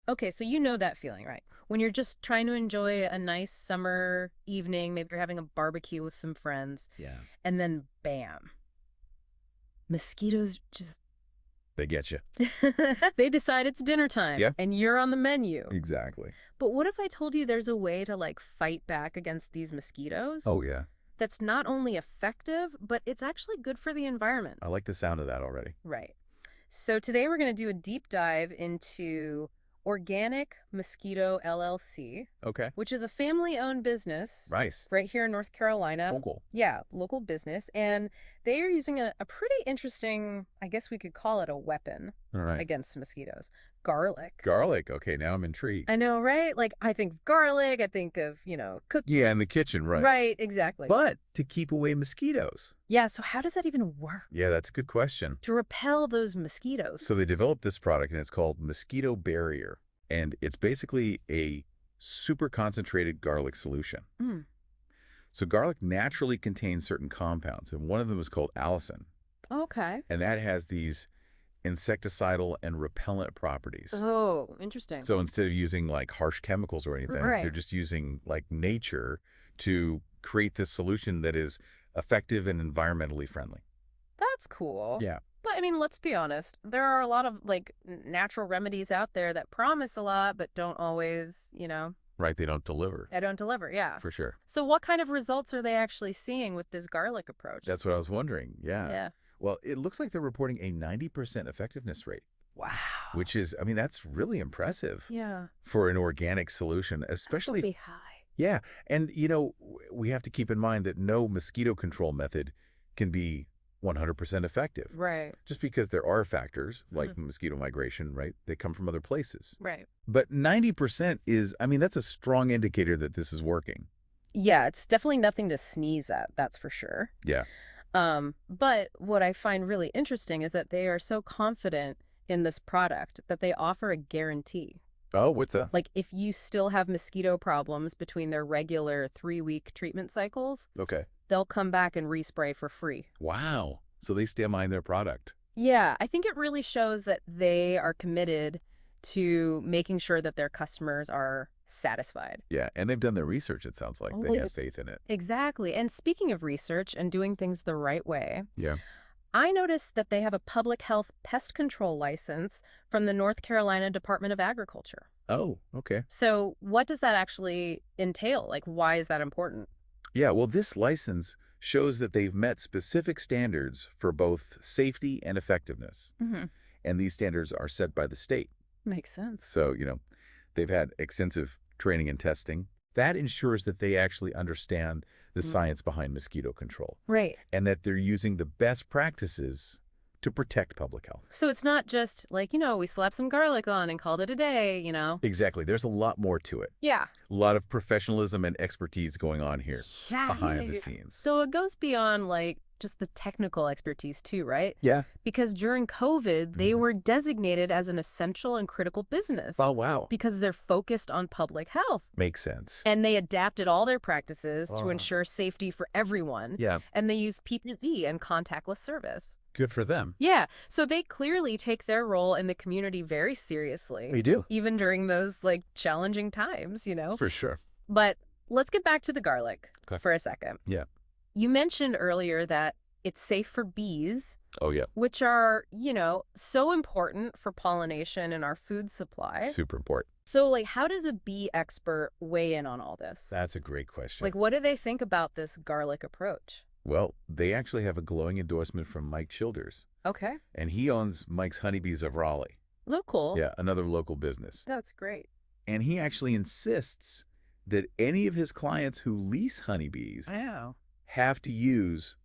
Okay, so you know that feeling, right? When you're just trying to enjoy a nice summer evening, maybe you're having a barbecue with some friends, Yeah. and then bam, mosquitoes just They get you. they decide it's dinner time Yeah, and you're on the menu. exactly. But what if I told you there's a way to like fight back against these mosquitoes Oh, yeah. that's not only effective, but it's actually good for the environment? I like the sound of that already. Right. So today we're going to do a deep dive into Organic Mosquito LLC, Okay. which is a family-owned business Nice. right here in North Carolina. Oh, cool. Yeah, local business. And they are using a pretty interesting, I guess we could call it a weapon All right. against mosquitoes. Garlic. Garlic. Okay, now I'm intrigued. I know, right? Like, I think of garlic, I think of, cooking. Yeah, in the kitchen, right. Right, exactly. But to keep away mosquitoes. Yeah, so how does that even work? Yeah, that's a good question. To repel those mosquitoes? So they developed this product, and it's called Mosquito Barrier. And it's basically a super concentrated garlic solution. Mm. So garlic naturally contains certain compounds, and one of them is called allicin. Okay. And that has these insecticidal and repellent properties. Oh, interesting. So instead of using like harsh chemicals or anything, Right. they're just using like nature to create this solution that is effective and environmentally friendly. That's cool. Yeah. But I mean, let's be honest. There are a lot of like natural remedies out there that promise a lot, but don't always, Right. They don't deliver. they don't deliver. Yeah. For sure. So what kind of results are they actually seeing with this garlic approach? That's what I was wondering. Yeah. Yeah. Well, it looks like they're reporting a 90% effectiveness rate, Wow. which is, I mean, that's really impressive Yeah. for an organic solution, That would especially. be high. Yeah. And, we have to keep in mind that no mosquito control method can be 100% effective. Right. Just because there are factors like mosquito migration, right? They come from other places. Right. But 90% is, I mean, that's a strong indicator that this is working. Yeah, it's definitely nothing to sneeze at, that's for sure. Yeah. But what I find really interesting is that they are so confident in this product that they offer a guarantee. Oh, what's that? Like if you still have mosquito problems between their regular 3-week treatment cycles, Okay. they'll come back and respray for free. Wow. So they stand behind their product. Yeah, I think it really shows that they are committed to making sure that their customers are satisfied. Yeah. And they've done their research, it sounds like. Oh, They yeah. have faith in it. Exactly. And speaking of research and doing things the right way, Yeah. I noticed that they have a public health pest control license from the North Carolina Department of Agriculture. Oh, okay. So what does that actually entail? Like, why is that important? Yeah. Well, this license shows that they've met specific standards for both safety and effectiveness. Mm-hmm. And these standards are set by the state. Makes sense. So, they've had extensive training and testing. That ensures that they actually understand the science behind mosquito control Right. and that they're using the best practices to protect public health. So it's not just like, we slapped some garlic on and called it a day, Exactly. There's a lot more to it. Yeah. A lot of professionalism and expertise going on here Yeah. behind the scenes. So it goes beyond like just the technical expertise too, right? Yeah. Because during COVID, they were designated as an essential and critical business. Oh, wow. Because they're focused on public health. Makes sense. And they adapted all their practices to ensure safety for everyone. Yeah. And they use PPZ and contactless service. Good for them. Yeah. So they clearly take their role in the community very seriously. They do. Even during those like challenging times, For sure. But let's get back to the garlic Okay. for a second. Yeah. You mentioned earlier that it's safe for bees, Oh, yeah. which are, so important for pollination and our food supply. Super important. So, like, how does a bee expert weigh in on all this? That's a great question. Like, what do they think about this garlic approach? Well, they actually have a glowing endorsement from Mike Childers, Okay. and he owns Mike's Honeybees of Raleigh. Local. Yeah, another local business. That's great. And he actually insists that any of his clients who lease honeybees Wow. have to use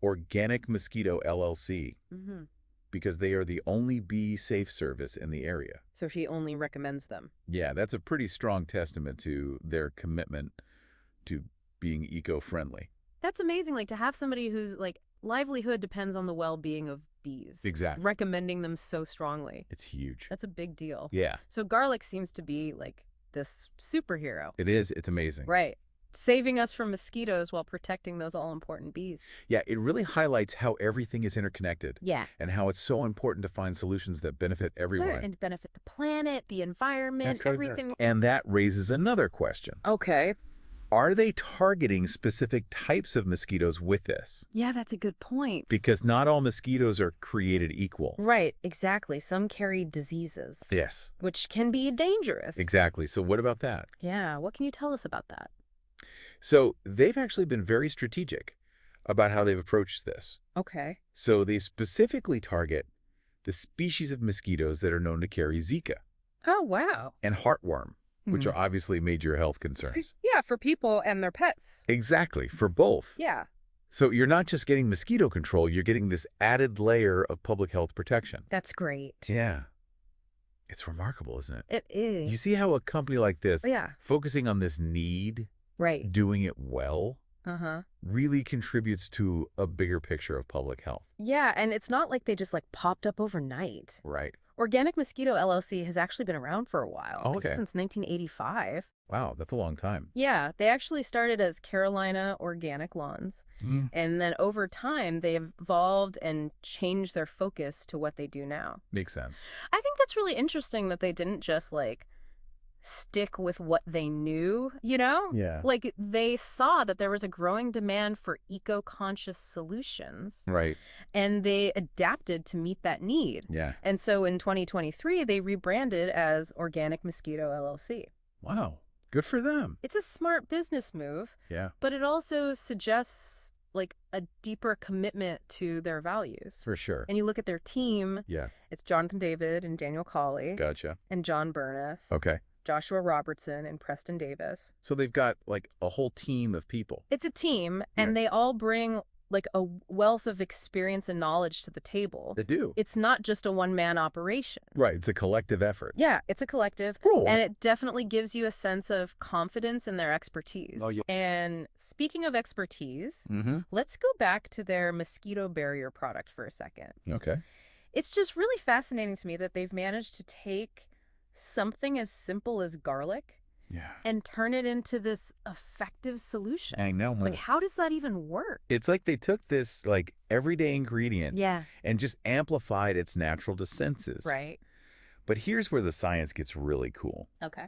Organic Mosquito LLC Mm-hmm. because they are the only bee safe service in the area. So he only recommends them. Yeah, that's a pretty strong testament to their commitment to being eco-friendly. That's amazing. Like, to have somebody whose, like, livelihood depends on the well-being of bees. Exactly. Recommending them so strongly. It's huge. That's a big deal. Yeah, So garlic seems to be, like, this superhero. it is. It's amazing. Right. saving us from mosquitoes while protecting those all-important bees. Yeah, it really highlights how everything is interconnected Yeah. and how it's so important to find solutions that benefit Sure, everyone. and benefit the planet, the environment, everything. And that raises another question. Okay. Are they targeting specific types of mosquitoes with this? Yeah, that's a good point. Because not all mosquitoes are created equal. Right, exactly. Some carry diseases. Yes, Which can be dangerous. exactly. So what about that? Yeah, what can you tell us about that? So they've actually been very strategic about how they've approached this. Okay. So they specifically target the species of mosquitoes that are known to carry Zika Oh, wow. and heartworm, which Hmm. are obviously major health concerns. Yeah, for people and their pets. Exactly, for both. Yeah. So you're not just getting mosquito control, you're getting this added layer of public health protection. That's great. Yeah. It's remarkable, isn't it? It is. You see how a company like this, Yeah. focusing on this need, Right. doing it well, Uh-huh. really contributes to a bigger picture of public health. Yeah, and it's not like they just popped up overnight. Right. Organic Mosquito LLC has actually been around for a while. Oh, I think okay. since 1985. Wow, that's a long time. Yeah, they actually started as Carolina Organic Lawns. And then over time, they evolved and changed their focus to what they do now. Makes sense. I think that's really interesting that they didn't just stick with what they knew, Yeah. They saw that there was a growing demand for eco-conscious solutions, Right. and they adapted to meet that need. Yeah. And so in 2023, they rebranded as Organic Mosquito LLC. Wow. Good for them. It's a smart business move, Yeah, but it also suggests a deeper commitment to their values. for sure. And you look at their team, Yeah. it's Jonathan David and Daniel Cawley Gotcha. and John Burneth, Okay. Joshua Robertson and Preston Davis. So they've got a whole team of people. It's a team, and they all bring a wealth of experience and knowledge to the table. They do. It's not just a one-man operation. Right. It's a collective effort. Yeah, it's a collective, Cool. and it definitely gives you a sense of confidence in their expertise. Oh, yeah. And speaking of expertise, Mm-hmm. let's go back to their mosquito barrier product for a second. Okay. It's just really fascinating to me that they've managed to take something as simple as garlic Yeah. and turn it into this effective solution. I know. How does that even work? It's like they took this everyday ingredient Yeah. and just amplified its natural defenses. Right. But here's where the science gets really cool. Okay.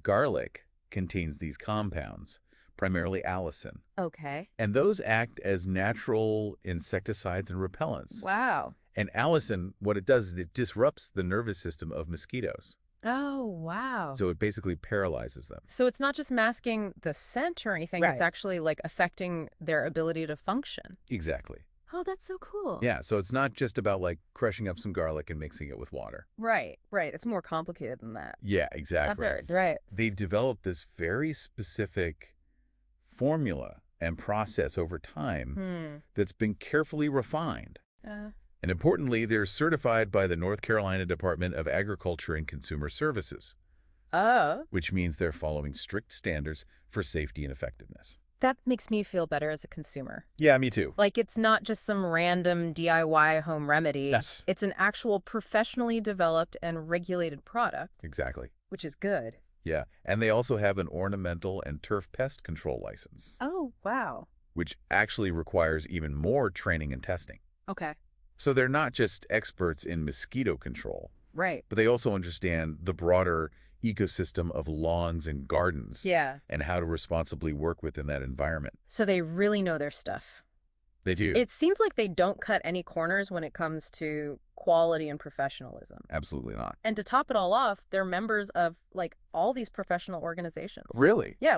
Garlic contains these compounds, primarily allicin, Okay. and those act as natural insecticides and repellents. Wow. And allicin, what it does is it disrupts the nervous system of mosquitoes. Oh, wow. So it basically paralyzes them. So it's not just masking the scent or anything. Right. It's actually affecting their ability to function. Exactly. Oh, that's so cool. Yeah, so it's not just about crushing up some garlic and mixing it with water. Right. Right. It's more complicated than that. Yeah, exactly. That's right. They've developed this very specific formula and process over time that's been carefully refined. And importantly, they're certified by the North Carolina Department of Agriculture and Consumer Services, Oh. which means they're following strict standards for safety and effectiveness. That makes me feel better as a consumer. Yeah, me too. It's not just some random DIY home remedy. Yes. It's an actual professionally developed and regulated product, Exactly. which is good. Yeah, and they also have an ornamental and turf pest control license, Oh, wow. which actually requires even more training and testing. Okay. So they're not just experts in mosquito control, Right. but they also understand the broader ecosystem of lawns and gardens Yeah. and how to responsibly work within that environment. So they really know their stuff. They do. It seems like they don't cut any corners when it comes to quality and professionalism. Absolutely not. And to top it all off, they're members of all these professional organizations. Really? Yeah,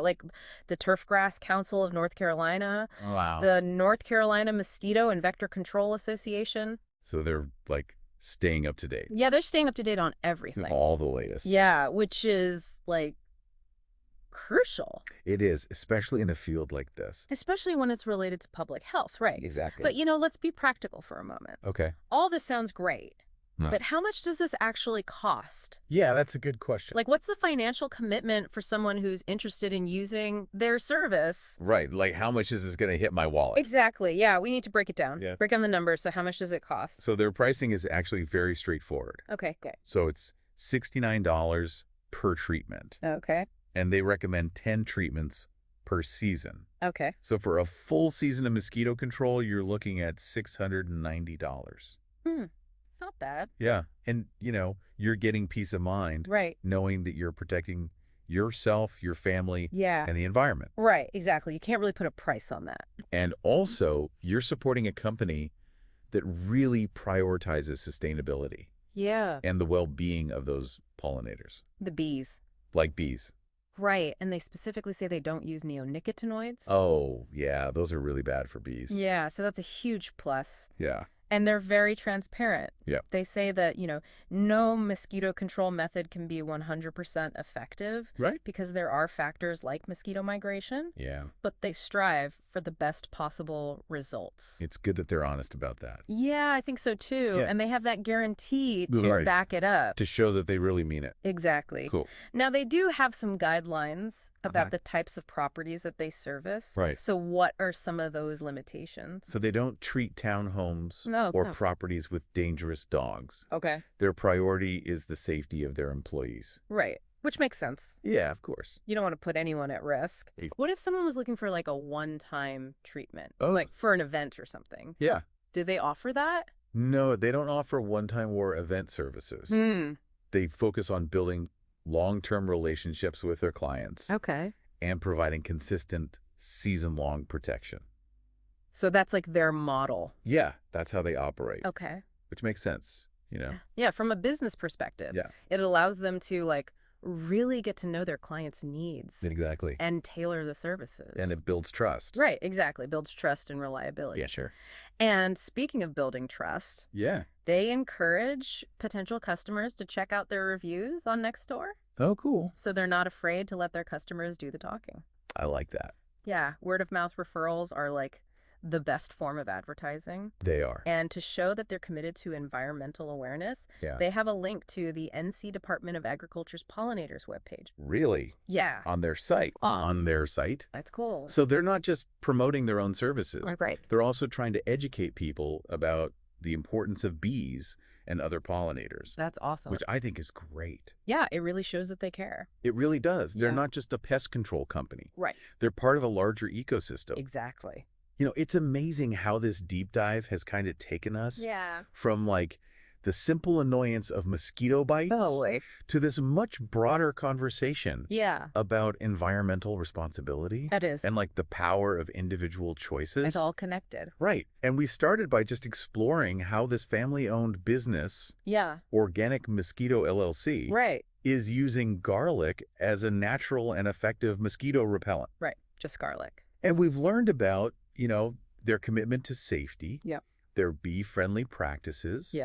the Turfgrass Council of North Carolina, Wow. the North Carolina Mosquito and Vector Control Association. So they're staying up to date. Yeah, they're staying up to date on everything. All the latest. Yeah, which is crucial, It is, especially in a field like this. especially when it's related to public health, right? Exactly. But let's be practical for a moment. Okay. All this sounds great, Huh. but how much does this actually cost? Yeah, that's a good question. What's the financial commitment for someone who's interested in using their service? Right. How much is this going to hit my wallet? Exactly. Yeah, we need to break it down. Yeah. Break down the numbers. So how much does it cost? So their pricing is actually very straightforward. Okay, good. So it's $69 per treatment. Okay. And they recommend 10 treatments per season. Okay. So for a full season of mosquito control, you're looking at $690. It's not bad. Yeah. And, you're getting peace of mind Right. knowing that you're protecting yourself, your family, Yeah. and the environment. Right, exactly. You can't really put a price on that. And also, you're supporting a company that really prioritizes sustainability Yeah. and the well-being of those pollinators, The bees. like bees. Right, and they specifically say they don't use neonicotinoids. Oh, yeah, those are really bad for bees. Yeah, so that's a huge plus. Yeah. And they're very transparent. Yeah. They say that, no mosquito control method can be 100% effective. Right. Because there are factors like mosquito migration. Yeah. But they strive for the best possible results. It's good that they're honest about that. Yeah, I think so too. Yeah. And they have that guarantee to back it up. To show that they really mean it. Exactly. Cool. Now, they do have some guidelines about the types of properties that they service. Right. So what are some of those limitations? So they don't treat townhomes or properties with dangerous dogs. Okay. Their priority is the safety of their employees. Right. Which makes sense. Yeah, of course. You don't want to put anyone at risk. What if someone was looking for like a one-time treatment? Oh. Like for an event or something? Yeah. Do they offer that? No, they don't offer one-time or event services. They focus on building long-term relationships with their clients. Okay. And providing consistent season-long protection. So that's like their model. Yeah, that's how they operate. Okay. Which makes sense, Yeah, from a business perspective. Yeah. It allows them to really get to know their clients' needs. Exactly. And tailor the services. And it builds trust. Right, exactly. Builds trust and reliability. Yeah, sure. And speaking of building trust, Yeah. they encourage potential customers to check out their reviews on Nextdoor. Oh, cool. So they're not afraid to let their customers do the talking. I like that. Yeah, word of mouth referrals are the best form of advertising. They are. And to show that they're committed to environmental awareness, they have a link to the NC Department of Agriculture's pollinators webpage. Really? Yeah. On their site. On their site? That's cool. So they're not just promoting their own services. Right. They're also trying to educate people about the importance of bees and other pollinators. That's awesome. Which I think is great. Yeah, it really shows that they care. It really does. They're Yeah. not just a pest control company. Right. They're part of a larger ecosystem. Exactly. It's amazing how this deep dive has kind of taken us from the simple annoyance of mosquito bites to this much broader conversation about environmental responsibility. That is. And the power of individual choices. It's all connected. Right. And we started by just exploring how this family-owned business, Organic Mosquito LLC, is using garlic as a natural and effective mosquito repellent. Right. Just garlic. And we've learned about, their commitment to safety, their bee-friendly practices,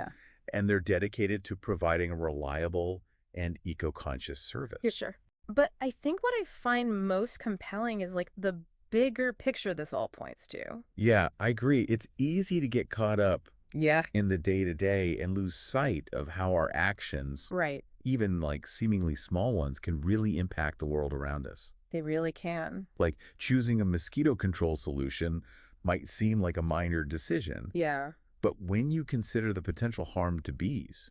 and they're dedicated to providing a reliable and eco-conscious service. Yeah, sure. But I think what I find most compelling is the bigger picture this all points to. Yeah, I agree. It's easy to get caught up Yeah. in the day-to-day and lose sight of how our actions, Right. even seemingly small ones, can really impact the world around us. They really can. Choosing a mosquito control solution might seem like a minor decision. Yeah. But when you consider the potential harm to bees,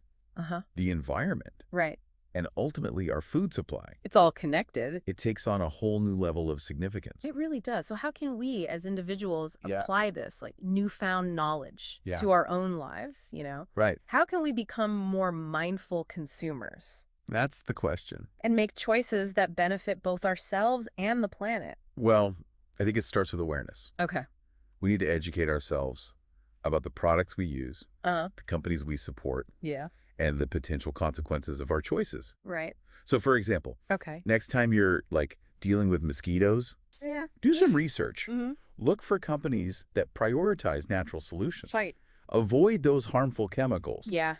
the environment, Right. and ultimately our food supply, It's all connected. it takes on a whole new level of significance. It really does. So how can we as individuals Yeah. apply this newfound knowledge Yeah. to our own lives, Right. How can we become more mindful consumers That's the question. and make choices that benefit both ourselves and the planet? Well, I think it starts with awareness. Okay. We need to educate ourselves about the products we use, the companies we support, Yeah. and the potential consequences of our choices. Right. So, for example, Okay. next time you're dealing with mosquitoes, do some research. Look for companies that prioritize natural solutions. Right. Avoid those harmful chemicals. Yeah.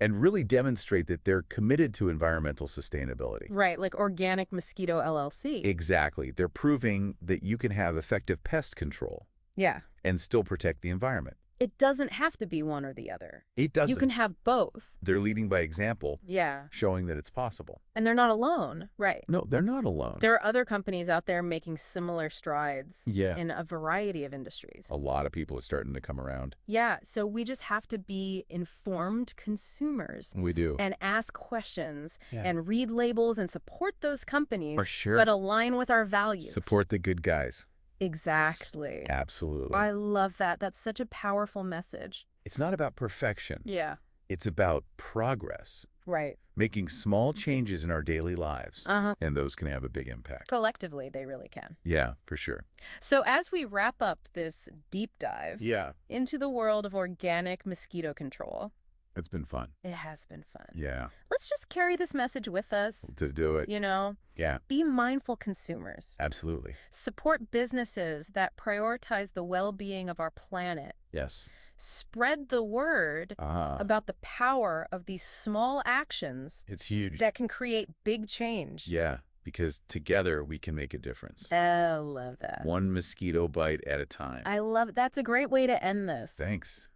And really demonstrate that they're committed to environmental sustainability. Right. Like Organic Mosquito LLC. Exactly. They're proving that you can have effective pest control Yeah. and still protect the environment. It doesn't have to be one or the other. It doesn't. You can have both. They're leading by example, Yeah. showing that it's possible. And they're not alone, right? No, they're not alone. There are other companies out there making similar strides Yeah. in a variety of industries. A lot of people are starting to come around. Yeah, so we just have to be informed consumers. We do. And ask questions Yeah. and read labels and support those companies, For sure. but align with our values. Support the good guys. Exactly. Absolutely. I love that. That's such a powerful message. It's not about perfection. Yeah. It's about progress, Right. making small changes in our daily lives. Uh-huh. And those can have a big impact. Collectively, they really can. Yeah, for sure. So as we wrap up this deep dive Yeah. into the world of organic mosquito control, It's been fun. it has been fun. Yeah. Let's just carry this message with us. To do it. You know, Yeah, be mindful consumers. absolutely. Support businesses that prioritize the well-being of our planet. Yes. Spread the word about the power of these small actions It's huge. that can create big change. Yeah, because together we can make a difference. I love that. One mosquito bite at a time. I love it. That's a great way to end this. Thanks.